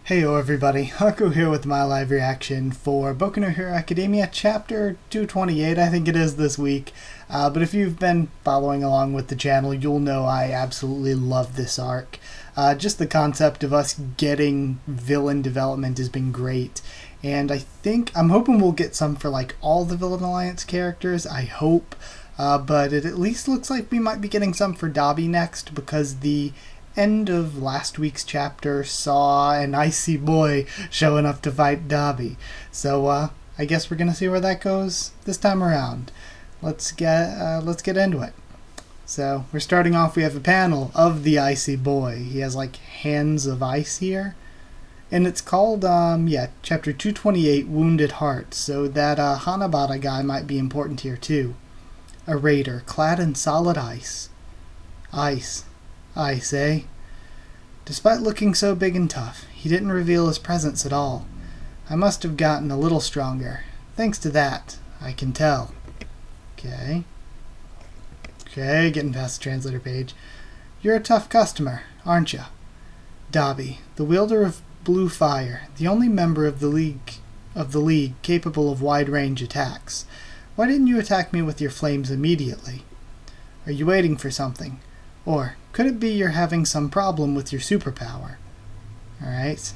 Heyo everybody, Haku here with my live reaction for Boku no Hero Academia chapter 228, I think it is this week. But if you've been following along with the channel, you'll know I absolutely love this arc. Just the concept of us getting villain development has been great. And I'm hoping we'll get some for like all the Villain Alliance characters, I hope. But it at least looks like we might be getting some for Dabi next, because the end of last week's chapter saw an icy boy showing up to fight Dabi. So I guess we're gonna see where that goes this time around. Let's get into it. So we're starting off. We have a panel of the icy boy. He has like hands of ice here, and it's called chapter 228, Wounded Heart. So that Hanabata guy might be important here too. A raider clad in solid ice. Ice, eh? Despite looking so big and tough, he didn't reveal his presence at all. I must have gotten a little stronger. Thanks to that, I can tell. Okay, getting past the translator page. You're a tough customer, aren't you? Dabi, the wielder of blue fire, the only member of the league capable of wide-range attacks. Why didn't you attack me with your flames immediately? Are you waiting for something? Or could it be you're having some problem with your superpower? Alright.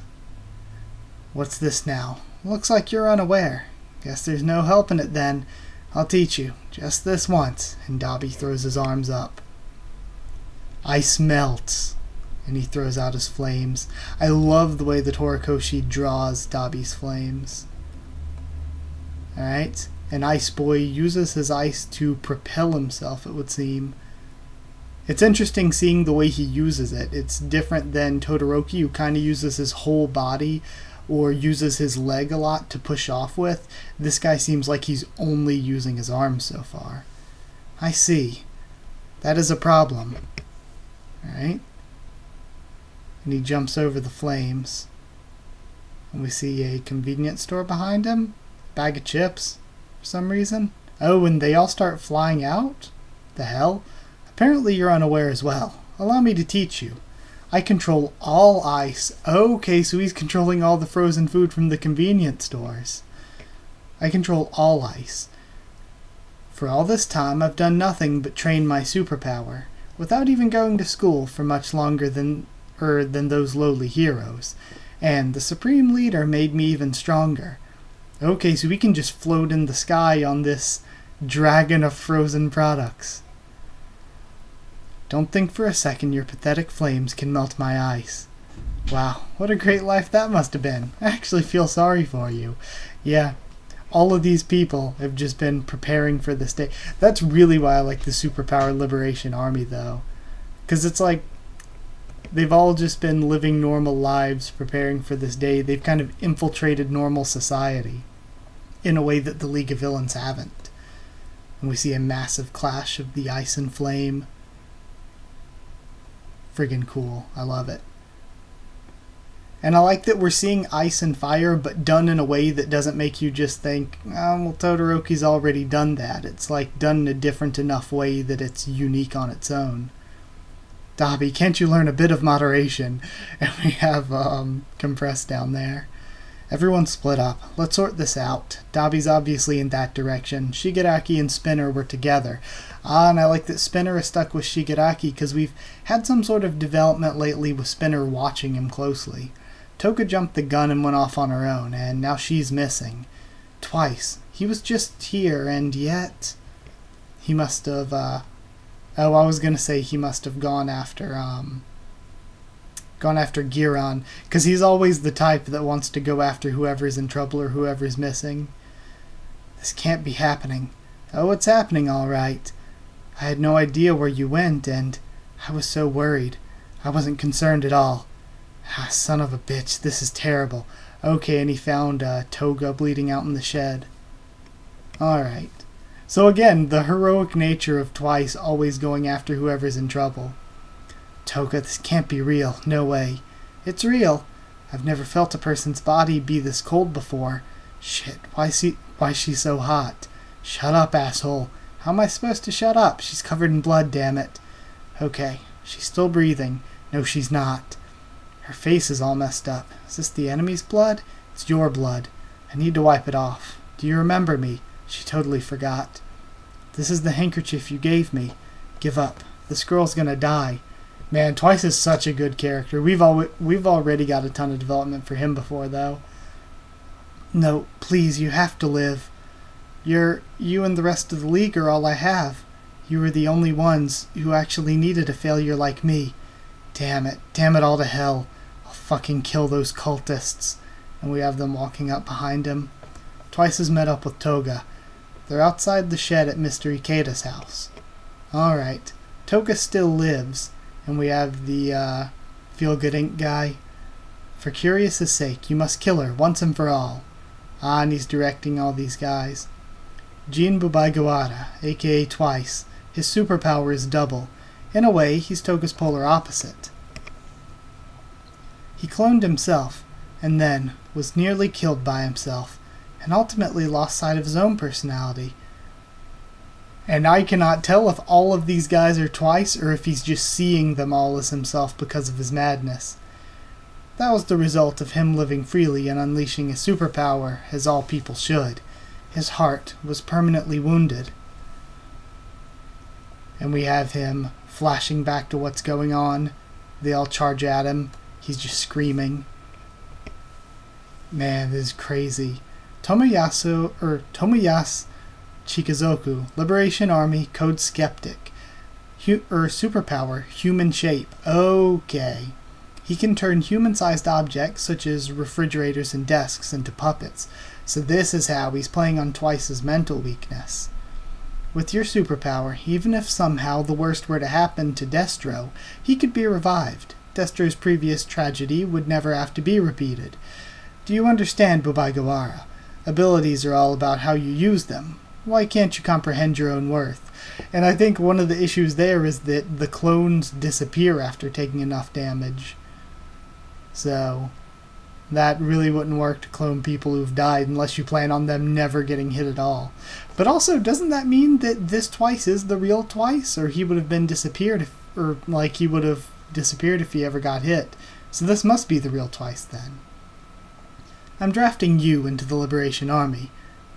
What's this now? Looks like you're unaware. Guess there's no helping it then. I'll teach you, just this once. And Dabi throws his arms up. Ice melts, and he throws out his flames. I love the way the Torikoshi draws Dabi's flames. Alright. An ice boy uses his ice to propel himself, it would seem. It's interesting seeing the way he uses it. It's different than Todoroki, who kind of uses his whole body or uses his leg a lot to push off with. This guy seems like he's only using his arms so far. I see. That is a problem. Alright. And he jumps over the flames. And we see a convenience store behind him. Bag of chips, for some reason. Oh, and they all start flying out? The hell? Apparently you're unaware as well. Allow me to teach you. I control all ice. Okay, so he's controlling all the frozen food from the convenience stores. I control all ice. For all this time, I've done nothing but train my superpower, without even going to school for much longer than those lowly heroes. And the Supreme Leader made me even stronger. Okay, so we can just float in the sky on this dragon of frozen products. Don't think for a second your pathetic flames can melt my ice. Wow, what a great life that must have been. I actually feel sorry for you. Yeah, all of these people have just been preparing for this day. That's really why I like the Superpower Liberation Army, though. Because it's like, they've all just been living normal lives preparing for this day. They've kind of infiltrated normal society in a way that the League of Villains haven't. And we see a massive clash of the ice and flame. Friggin' cool. I love it. And I like that we're seeing ice and fire, but done in a way that doesn't make you just think, oh, well, Todoroki's already done that. It's like done in a different enough way that it's unique on its own. Dabi, can't you learn a bit of moderation? And we have Compressed down there. Everyone split up. Let's sort this out. Dabi's obviously in that direction. Shigaraki and Spinner were together. And I like that Spinner is stuck with Shigaraki because we've had some sort of development lately with Spinner watching him closely. Toka jumped the gun and went off on her own, and now she's missing. Twice. He was just here, and yet he must have, I was going to say he must have gone after Giron, because he's always the type that wants to go after whoever's in trouble or whoever's missing. This can't be happening. Oh, it's happening all right. I had no idea where you went, and I was so worried. I wasn't concerned at all. Ah, son of a bitch, this is terrible. Okay, and he found Toga bleeding out in the shed. Alright. So again, the heroic nature of Twice always going after whoever's in trouble. Toga, this can't be real. No way. It's real. I've never felt a person's body be this cold before. Shit, why's she so hot? Shut up, asshole. How am I supposed to shut up? She's covered in blood, damn it. Okay, she's still breathing. No, she's not. Her face is all messed up. Is this the enemy's blood? It's your blood. I need to wipe it off. Do you remember me? She totally forgot. This is the handkerchief you gave me. Give up. This girl's gonna die. Man, Twice is such a good character. We've already got a ton of development for him before, though. No, please, you have to live. You and the rest of the League are all I have. You were the only ones who actually needed a failure like me. Damn it all to hell. I'll fucking kill those cultists. And we have them walking up behind him. Twice has met up with Toga. They're outside the shed at Mr. Ikeda's house. Alright. Toga still lives. And we have the feel-good ink guy. For Curious's sake, you must kill her once and for all. Ah, and he's directing all these guys. Jin Bubaigawara, aka Twice. His superpower is double. In a way, he's Toga's polar opposite. He cloned himself, and then was nearly killed by himself, and ultimately lost sight of his own personality. And I cannot tell if all of these guys are Twice, or if he's just seeing them all as himself because of his madness. That was the result of him living freely and unleashing his superpower, as all people should. His heart was permanently wounded. And we have him flashing back to what's going on. They all charge at him. He's just screaming. Man, this is crazy. Tomoyas Chikazoku, Liberation Army, Code Skeptic. Superpower, human shape. Okay. He can turn human-sized objects, such as refrigerators and desks, into puppets. So this is how he's playing on Twice's mental weakness. With your superpower, even if somehow the worst were to happen to Destro, he could be revived. Destro's previous tragedy would never have to be repeated. Do you understand, Bubaigawara? Abilities are all about how you use them. Why can't you comprehend your own worth? And I think one of the issues there is that the clones disappear after taking enough damage. So that really wouldn't work to clone people who've died unless you plan on them never getting hit at all. But also, doesn't that mean that this Twice is the real Twice? Or he would have been disappeared he would have disappeared if he ever got hit. So this must be the real Twice then. I'm drafting you into the Liberation Army.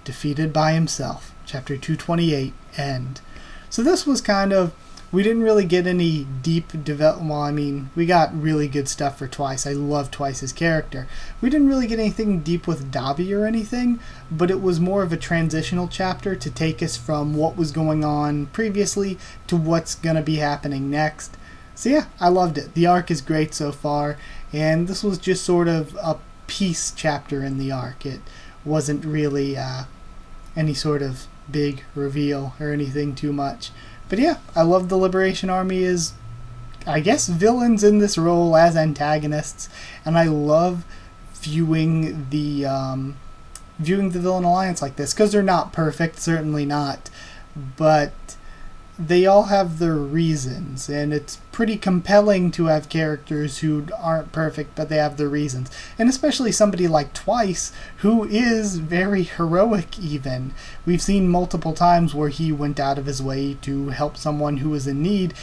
Defeated by himself. Chapter 228, end. So this was kind of, we didn't really get any deep development. Well, I mean, we got really good stuff for Twice. I love Twice's character. We didn't really get anything deep with Dabi or anything, but it was more of a transitional chapter to take us from what was going on previously to what's going to be happening next. So yeah, I loved it. The arc is great so far, and this was just sort of a peace chapter in the arc. It wasn't really any sort of big reveal or anything too much. But yeah, I love the Liberation Army as, I guess, villains in this role as antagonists, and I love viewing the Villain Alliance like this, because they're not perfect, certainly not, but they all have their reasons, and it's pretty compelling to have characters who aren't perfect, but they have their reasons. And especially somebody like Twice, who is very heroic even. We've seen multiple times where he went out of his way to help someone who was in need,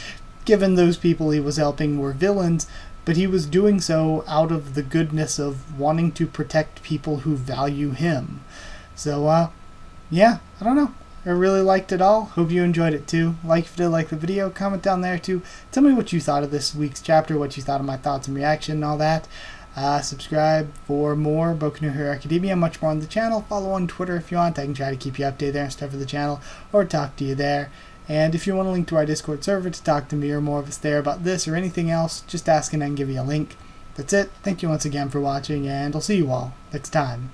given those people he was helping were villains, but he was doing so out of the goodness of wanting to protect people who value him. So, yeah, I don't know. I really liked it all. Hope you enjoyed it too. Like if you did like the video, comment down there too. Tell me what you thought of this week's chapter, what you thought of my thoughts and reaction and all that. Subscribe for more Boku no Hero Academia, much more on the channel. Follow on Twitter if you want. I can try to keep you updated there and stuff for the channel, or talk to you there. And if you want a link to our Discord server to talk to me or more of us there about this or anything else, just ask and I can give you a link. That's it. Thank you once again for watching, and I'll see you all next time.